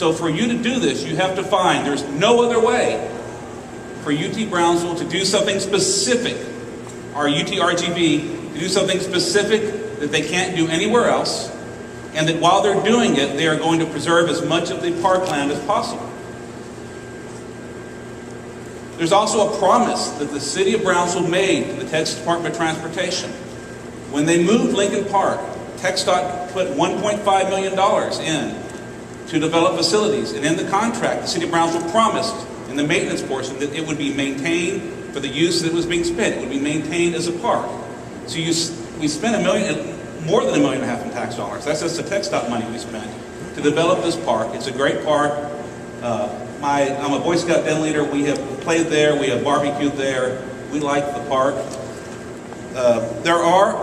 So for you to do this, you have to find, there's no other way for UT Brownsville to do something specific, or UTRGV to do something specific that they can't do anywhere else, and that while they're doing it, they are going to preserve as much of the parkland as possible. There's also a promise that the City of Brownsville made to the Texas Department of Transportation. When they moved Lincoln Park, TxDOT put $1.5 million in to develop facilities, and in the contract, the City of Brownsville promised in the maintenance portion that it would be maintained for the use that was being spent. It would be maintained as a park. So we spent more than $1.5 million in tax dollars. That's just the TxDOT money we spent to develop this park. It's a great park. I'm a Boy Scout den leader. We have played there. We have barbecued there. We like the park. There are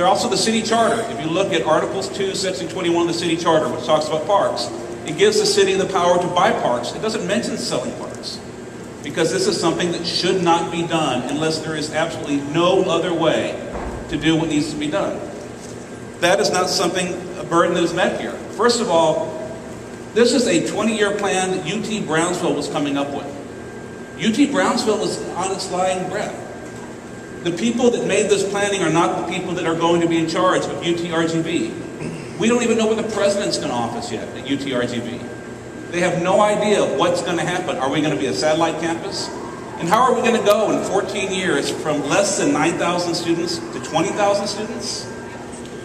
also the city charter. If you look at Articles 2, Section 21 of the city charter, which talks about parks, it gives the city the power to buy parks. It doesn't mention selling parks, because this is something that should not be done unless there is absolutely no other way to do what needs to be done. That is not a burden that is met here. First of all, this is a 20-year plan that UT Brownsville was coming up with. UT Brownsville was on its dying breath. The people that made this planning are not the people that are going to be in charge of UTRGV. We don't even know where the president's going to office yet at UTRGV. They have no idea what's going to happen. Are we going to be a satellite campus? And how are we going to go in 14 years from less than 9,000 students to 20,000 students?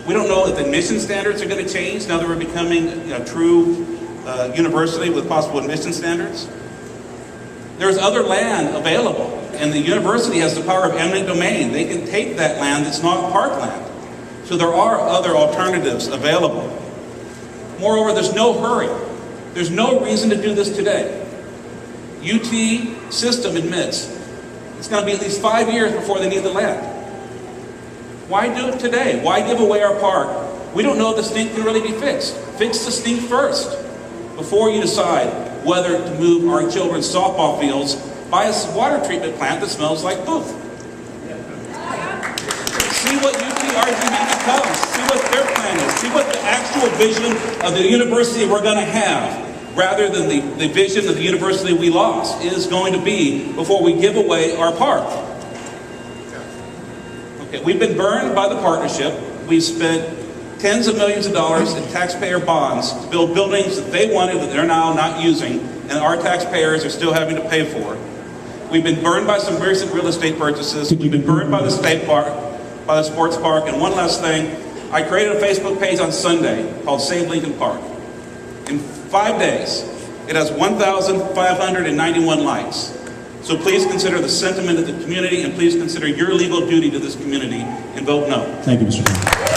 We don't know if the admission standards are going to change now that we're becoming a true university with possible admission standards. There's other land available, and the university has the power of eminent domain. They can take that land that's not parkland. So there are other alternatives available. Moreover, there's no hurry. There's no reason to do this today. UT system admits it's going to be at least 5 years before they need the land. Why do it today? Why give away our park? We don't know if the stink can really be fixed. Fix the stink first before you decide whether to move our children's softball fields by a water treatment plant that smells like poop. See what UTRGV becomes. See what their plan is. See what the actual vision of the university we're going to have, rather than the vision of the university we lost, is going to be before we give away our park. Okay, we've been burned by the partnership. We've spent tens of millions of dollars in taxpayer bonds to build buildings that they wanted that they're now not using, and our taxpayers are still having to pay for. We've been burned by some recent real estate purchases. We've been burned by the state park, by the sports park. And one last thing, I created a Facebook page on Sunday called Save Lincoln Park. In 5 days, it has 1,591 likes. So please consider the sentiment of the community, and please consider your legal duty to this community and vote no. Thank you, Mr. Chairman.